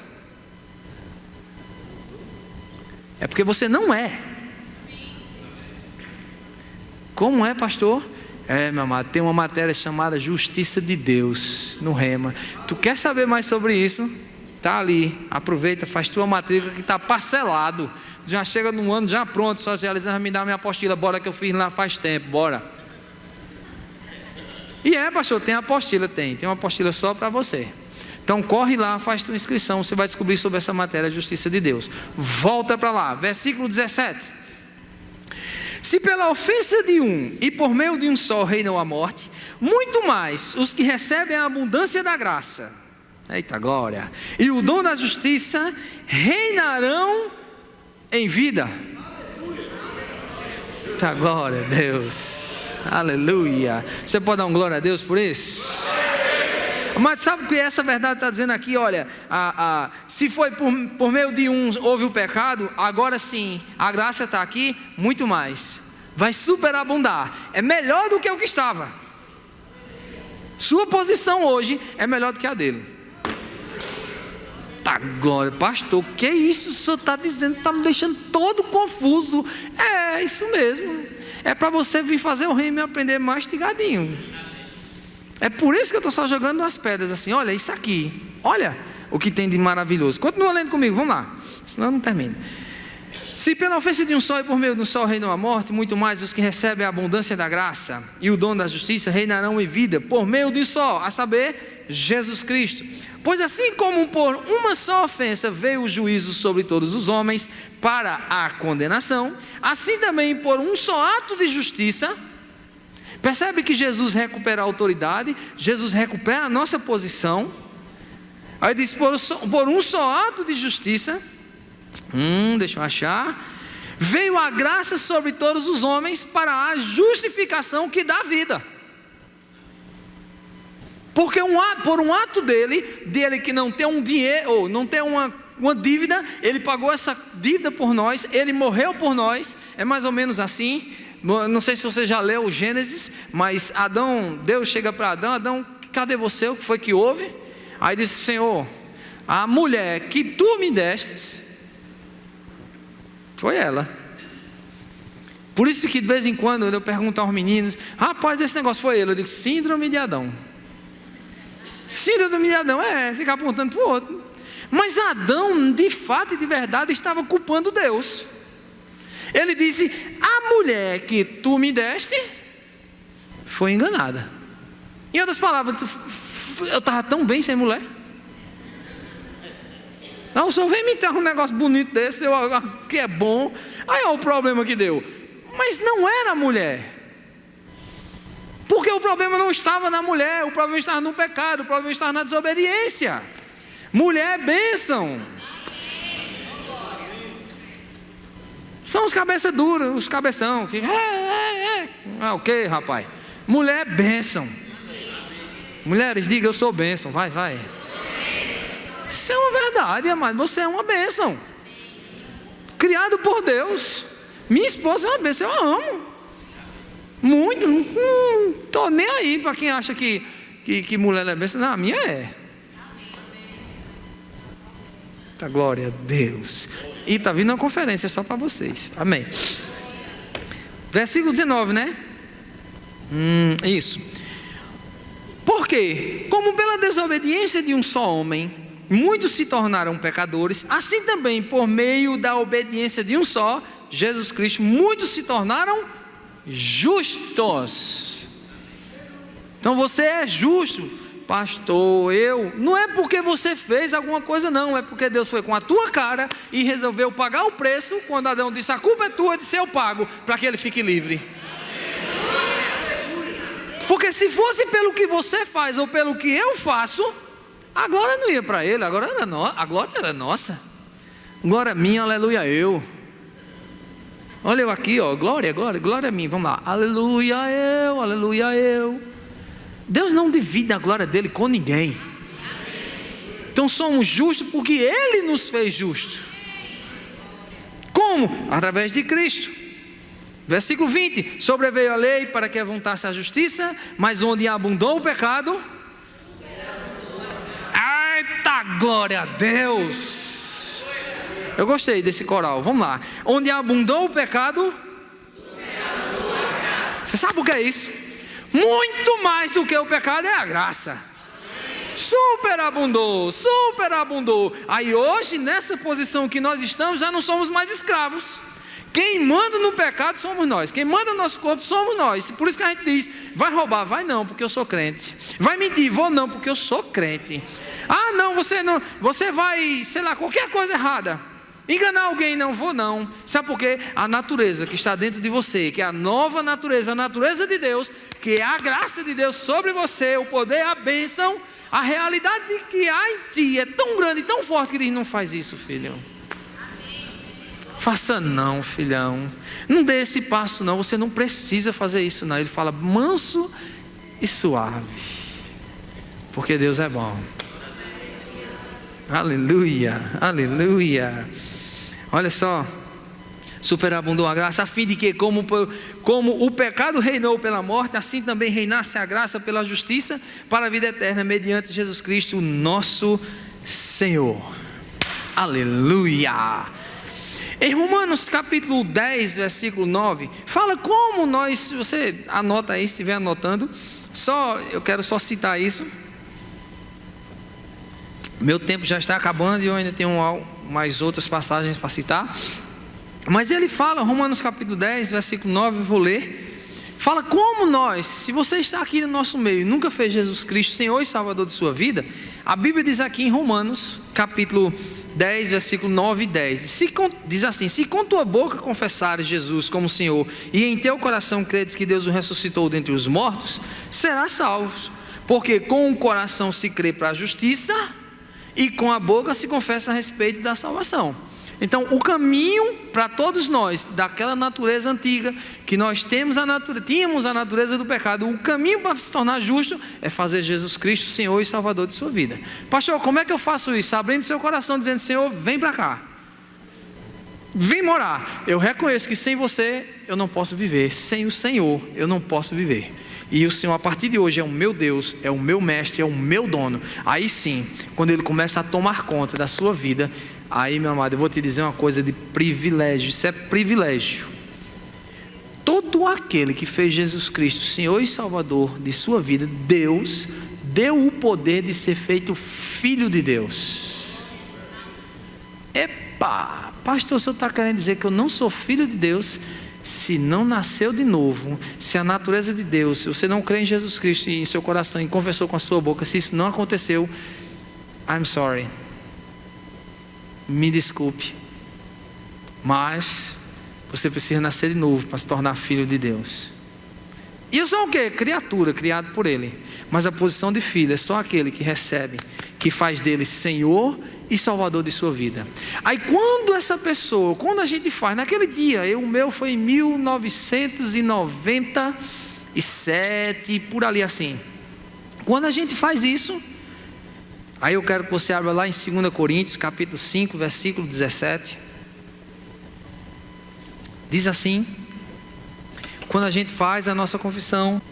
É porque você não é. Como é, pastor? Meu amado, tem uma matéria chamada Justiça de Deus no Rema. Tu quer saber mais sobre isso? Tá ali, aproveita, faz tua matrícula que está parcelado. Já chega num ano, já pronto, socializando, me dá minha apostila, bora que eu fiz lá faz tempo, bora. E pastor, tem apostila, tem uma apostila só para você. Então corre lá, faz tua inscrição, você vai descobrir sobre essa matéria, a justiça de Deus. Volta para lá, versículo 17. Se pela ofensa de um e por meio de um só reinam a morte, muito mais os que recebem a abundância da graça, eita glória, e o dom da justiça reinarão em vida. Eita glória a Deus, aleluia. Você pode dar um glória a Deus por isso? Mas sabe o que essa verdade está dizendo aqui? Olha, se foi por meio de um houve o pecado, agora sim, a graça está aqui, muito mais, vai superabundar, é melhor do que o que estava. Sua posição hoje é melhor do que a dele. Tá glória, pastor, que isso o senhor está dizendo? Está me deixando todo confuso. É isso mesmo, é para você vir fazer o reino e aprender mastigadinho. É por isso que eu estou só jogando umas pedras assim. Olha isso aqui, olha o que tem de maravilhoso. Continua lendo comigo, vamos lá, senão eu não termino. Se pela ofensa de um só e por meio de um só reinam a morte, muito mais os que recebem a abundância da graça e o dom da justiça reinarão em vida por meio de um só, a saber, Jesus Cristo. Pois assim como por uma só ofensa veio o juízo sobre todos os homens para a condenação, assim também por um só ato de justiça. Percebe que Jesus recupera a autoridade, Jesus recupera a nossa posição. Aí diz, por um só ato de justiça, deixa eu achar, veio a graça sobre todos os homens para a justificação que dá vida. Porque por um ato dele que não tem um dinheiro, ou não tem uma dívida, ele pagou essa dívida por nós, ele morreu por nós, é mais ou menos assim. Não sei se você já leu o Gênesis, mas Deus chega para Adão, cadê você? O que foi que houve? Aí disse, Senhor, a mulher que tu me destes, foi ela. Por isso que de vez em quando eu pergunto aos meninos, rapaz, esse negócio foi ele. Eu digo, síndrome de Adão. Síndrome de Adão, ficar apontando para o outro. Mas Adão, de fato e de verdade, estava culpando Deus. Ele disse, a mulher que tu me deste, foi enganada. Em outras palavras, eu estava tão bem sem mulher. Não, o senhor vem me dar um negócio bonito desse, que é bom. Aí olha o problema que deu. Mas não era a mulher. Porque o problema não estava na mulher, o problema estava no pecado, o problema estava na desobediência. Mulher é bênção. São os cabeça dura, os cabeção. Que o que, rapaz? Mulher é bênção. Mulheres, diga eu sou bênção, vai. Isso é uma verdade, amado. Você é uma bênção. Criado por Deus. Minha esposa é uma bênção, eu a amo. Muito, não estou nem aí para quem acha que mulher é bênção. Não, a minha é. Tá, glória a Deus. E está vindo uma conferência só para vocês. Amém. Versículo 19, né? Isso. Porque, como pela desobediência de um só homem, muitos se tornaram pecadores, assim também por meio da obediência de um só, Jesus Cristo, muitos se tornaram justos. Então você é justo, pastor. Não é porque você fez alguma coisa, não, é porque Deus foi com a tua cara e resolveu pagar o preço. Quando Adão disse a culpa é tua, disse eu pago para que ele fique livre. Porque Porque se fosse pelo que você faz ou pelo que eu faço, a glória não ia para ele, a glória era nossa. Glória minha, aleluia eu. Olha eu aqui, ó, glória a mim, vamos lá. Aleluia eu. Deus não divide a glória dele com ninguém. Então somos justos porque ele nos fez justos. Como? Através de Cristo. Versículo 20: sobreveio a lei para que avuntasse a justiça, mas onde abundou o pecado, eita, glória a Deus. Eu gostei desse coral, vamos lá. Onde abundou o pecado, você sabe o que é isso? Muito mais do que o pecado é a graça. Superabundou. Aí hoje, nessa posição que nós estamos, já não somos mais escravos. Quem manda no pecado somos nós. Quem manda no nosso corpo somos nós. Por isso que a gente diz: vai roubar? Vai não, porque eu sou crente. Vai mentir? Vou não, porque eu sou crente. Ah não, você vai, sei lá, qualquer coisa errada. Enganar alguém? Não vou não. Sabe por quê? A natureza que está dentro de você, que é a nova natureza, a natureza de Deus, que é a graça de Deus sobre você, o poder, a bênção, a realidade que há em ti é tão grande e tão forte que diz: não faz isso, filho. Faça não, filhão. Não dê esse passo não. Você não precisa fazer isso não. Ele fala manso e suave, porque Deus é bom. Aleluia. Olha só. Superabundou a graça, a fim de que como o pecado reinou pela morte, assim também reinasse a graça pela justiça para a vida eterna, mediante Jesus Cristo, nosso Senhor. Aleluia. Em Romanos capítulo 10, versículo 9, fala como nós, se você anota aí, se estiver anotando, eu quero só citar isso. Meu tempo já está acabando e eu ainda tenho mais outras passagens para citar. Mas ele fala, Romanos capítulo 10, versículo 9, eu vou ler. Fala como nós, se você está aqui no nosso meio e nunca fez Jesus Cristo Senhor e Salvador de sua vida, a Bíblia diz aqui em Romanos capítulo 10, versículo 9 e 10, diz assim: se com tua boca confessares Jesus como Senhor e em teu coração credes que Deus o ressuscitou dentre os mortos, serás salvo. Porque com o coração se crê para a justiça e com a boca se confessa a respeito da salvação. Então o caminho para todos nós, daquela natureza antiga, que nós tínhamos a natureza do pecado, o caminho para se tornar justo é fazer Jesus Cristo Senhor e Salvador de sua vida. Pastor, como é que eu faço isso? Abrindo seu coração, dizendo: Senhor, vem para cá, vem morar. Eu reconheço que sem você eu não posso viver, sem o Senhor eu não posso viver. E o Senhor a partir de hoje é o meu Deus, é o meu mestre, é o meu dono. Aí sim, quando Ele começa a tomar conta da sua vida, aí, meu amado, eu vou te dizer uma coisa de privilégio. Isso é privilégio. Todo aquele que fez Jesus Cristo Senhor e Salvador de sua vida, Deus deu o poder de ser feito filho de Deus. Epa, pastor, o senhor está querendo dizer que eu não sou filho de Deus? Se não nasceu de novo, se a natureza de Deus, se você não crê em Jesus Cristo em seu coração e confessou com a sua boca, se isso não aconteceu, I'm sorry, me desculpe, mas você precisa nascer de novo para se tornar filho de Deus. E eu sou o quê? Criatura, criado por Ele. Mas a posição de filho é só aquele que recebe, que faz dele Senhor e Salvador de sua vida. Aí quando essa pessoa, quando a gente faz, naquele dia, o meu foi em 1997, por ali assim. Quando a gente faz isso, aí eu quero que você abra lá em 2 Coríntios, capítulo 5, versículo 17. Diz assim: quando a gente faz a nossa confissão,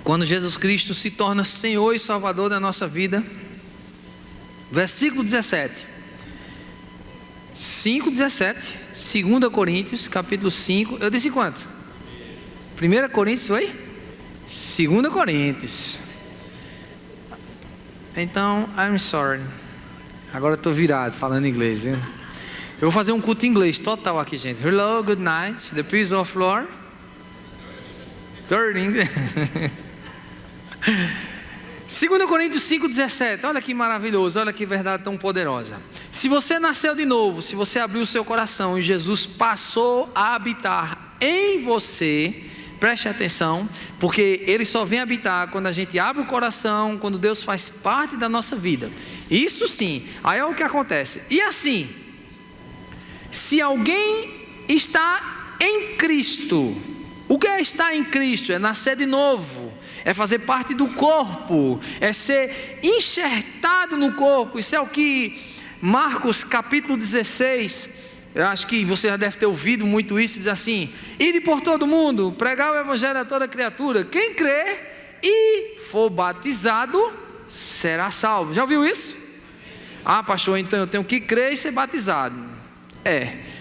quando Jesus Cristo se torna Senhor e Salvador da nossa vida, versículo 17. 5:17, 2 Coríntios, capítulo 5, eu disse quanto? 1 Coríntios foi? 2 Coríntios. Então, I'm sorry. Agora eu estou virado, falando inglês, viu? Eu vou fazer um culto em inglês total aqui, gente. Hello, good night, the peace of Lord. Third English. 2 Coríntios 5:17, olha que maravilhoso, olha que verdade tão poderosa. Se você nasceu de novo, se você abriu o seu coração e Jesus passou a habitar em você, preste atenção, porque Ele só vem habitar quando a gente abre o coração, quando Deus faz parte da nossa vida. Isso sim. Aí é o que acontece. E assim, se alguém está em Cristo, o que é estar em Cristo? É nascer de novo, é fazer parte do corpo, é ser enxertado no corpo. Isso é o que Marcos capítulo 16, eu acho que você já deve ter ouvido muito isso, diz assim: ide por todo mundo, pregar o evangelho a toda criatura, quem crer e for batizado será salvo. Já ouviu isso? Ah, pastor, então eu tenho que crer e ser batizado.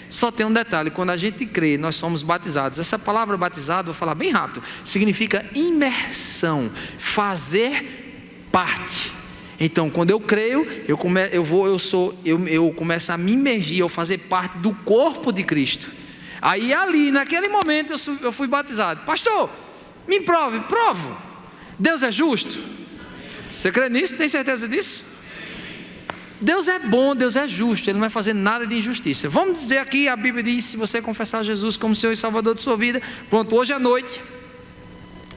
Só tem um detalhe: quando a gente crê, nós somos batizados. Essa palavra batizado, vou falar bem rápido, significa imersão, fazer parte. Então, quando eu creio, eu começo a me imergir, eu fazer parte do corpo de Cristo. Aí ali, naquele momento, eu fui batizado. Pastor, me provo. Deus é justo? Você crê nisso? Tem certeza disso? Deus é bom, Deus é justo, Ele não vai fazer nada de injustiça. Vamos dizer aqui, a Bíblia diz: se você confessar Jesus como Senhor e Salvador de sua vida, pronto, hoje à noite,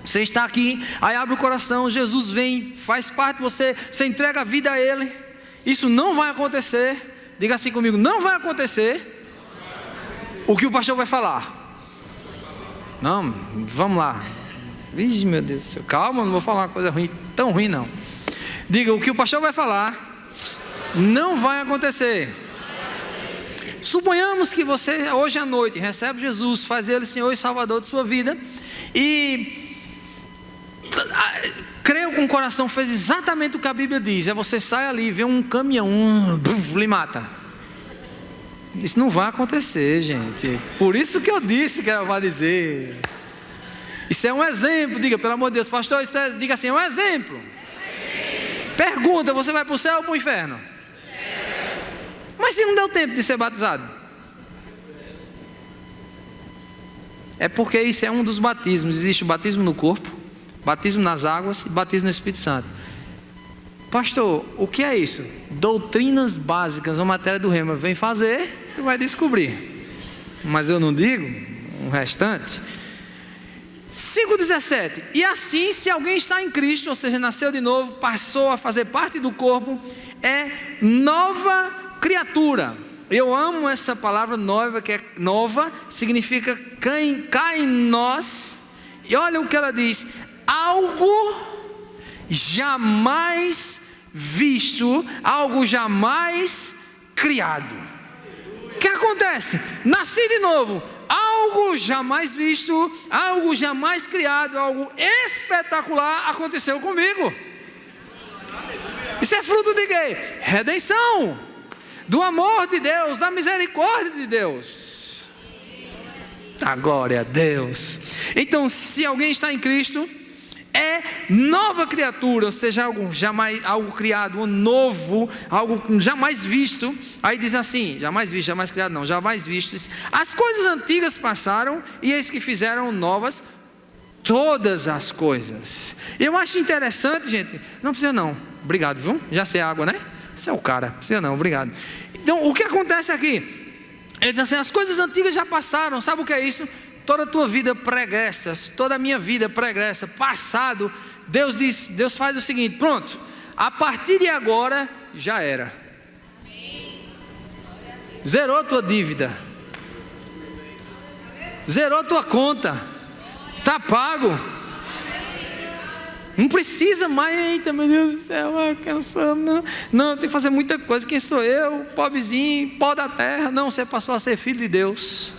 você está aqui, aí abre o coração, Jesus vem, faz parte de você, você entrega a vida a Ele. Isso não vai acontecer. Diga assim comigo: não vai acontecer o que o pastor vai falar. Não, vamos lá. Vixe, meu Deus do céu, calma, não vou falar uma coisa ruim, tão ruim não. Diga: o que o pastor vai falar não vai acontecer. Suponhamos que você hoje à noite recebe Jesus, faz Ele Senhor e Salvador de sua vida, e creu com o coração, fez exatamente o que a Bíblia diz. Aí você sai ali, vê um caminhão, lhe mata. Isso não vai acontecer, gente. Por isso que eu disse que ela vai dizer. Isso é um exemplo. Diga, pelo amor de Deus, pastor, diga assim: é um exemplo. Pergunta: você vai para o céu ou para o inferno? Mas se não deu tempo de ser batizado? É porque isso é um dos batismos. Existe o batismo no corpo, batismo nas águas e batismo no Espírito Santo. Pastor, o que é isso? Doutrinas básicas, uma matéria do rema. Vem fazer e vai descobrir. Mas eu não digo o restante. 5,17. E assim, se alguém está em Cristo, ou seja, nasceu de novo, passou a fazer parte do corpo, é nova criatura. Eu amo essa palavra nova, que é nova, significa kainos. E olha o que ela diz: algo jamais visto, algo jamais criado. O que acontece? Nasci de novo, algo jamais visto, algo jamais criado, algo espetacular aconteceu comigo. Isso é fruto de quê? Redenção, do amor de Deus, da misericórdia de Deus, da glória a Deus. Então, se alguém está em Cristo, é nova criatura, ou seja, algo criado, um novo, algo jamais visto. Aí diz assim: jamais visto, jamais criado, não, jamais visto. As coisas antigas passaram e eis que fizeram novas todas as coisas. Eu acho interessante, gente. Não precisa não, obrigado, viu? Já sei a água, né? Você é o cara, precisa não, obrigado. Então, o que acontece aqui? Ele diz assim: as coisas antigas já passaram. Sabe o que é isso? Toda a tua vida pregressa, toda a minha vida pregressa, passado. Deus faz o seguinte: pronto, a partir de agora já era. Zerou a tua dívida, zerou a tua conta, está pago. Não precisa mais. Eita, meu Deus do céu, quem sou eu? Não, tem que fazer muita coisa. Quem sou eu? Pobrezinho, pó da terra. Não, você passou a ser filho de Deus.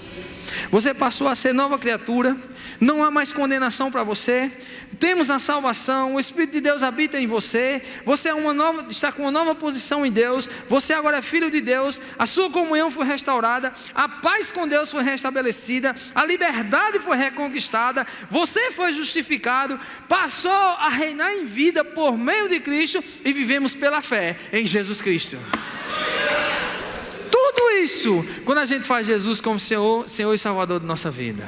Você passou a ser nova criatura. Não há mais condenação para você. Temos a salvação. O Espírito de Deus habita em você. Você está com uma nova posição em Deus. Você agora é filho de Deus. A sua comunhão foi restaurada. A paz com Deus foi restabelecida. A liberdade foi reconquistada. Você foi justificado. Passou a reinar em vida por meio de Cristo. E vivemos pela fé em Jesus Cristo. Tudo isso quando a gente faz Jesus como Senhor e Salvador da nossa vida.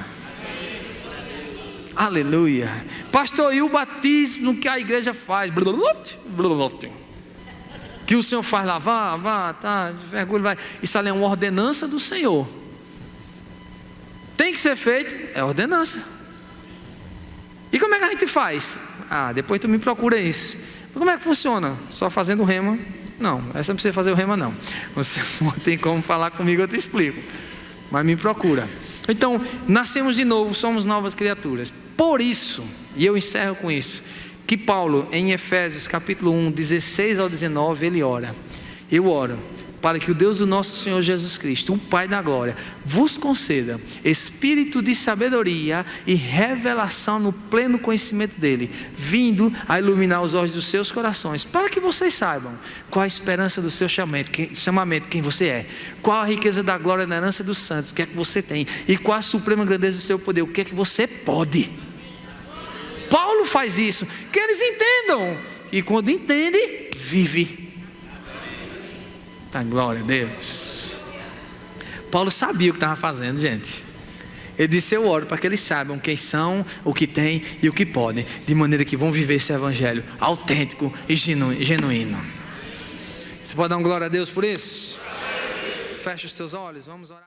Aleluia. Pastor, e o batismo que a igreja faz? Que o Senhor faz lá, vá, tá, mergulho, vai. Isso ali é uma ordenança do Senhor. Tem que ser feito, é ordenança. E como é que a gente faz? Depois tu me procura isso. Mas como é que funciona? Só fazendo rema? Não, essa não precisa fazer o rema não. Você não tem como falar comigo, eu te explico. Mas me procura. Então, nascemos de novo, somos novas criaturas. Por isso, e eu encerro com isso, que Paulo, em Efésios capítulo 1, 16 ao 19, ele ora. Eu oro para que o Deus do nosso Senhor Jesus Cristo, o Pai da glória, vos conceda espírito de sabedoria e revelação no pleno conhecimento dele, vindo a iluminar os olhos dos seus corações, para que vocês saibam qual a esperança do seu chamamento, quem você é, qual a riqueza da glória na herança dos santos, o que é que você tem, e qual a suprema grandeza do seu poder, o que é que você pode. Paulo faz isso, que eles entendam, e quando entende, vive. Glória a Deus. Paulo sabia o que estava fazendo, gente. Ele disse: eu oro para que eles saibam quem são, o que têm e o que podem, de maneira que vão viver esse evangelho autêntico e genuíno. Você pode dar um glória a Deus por isso? Fecha os teus olhos, vamos orar.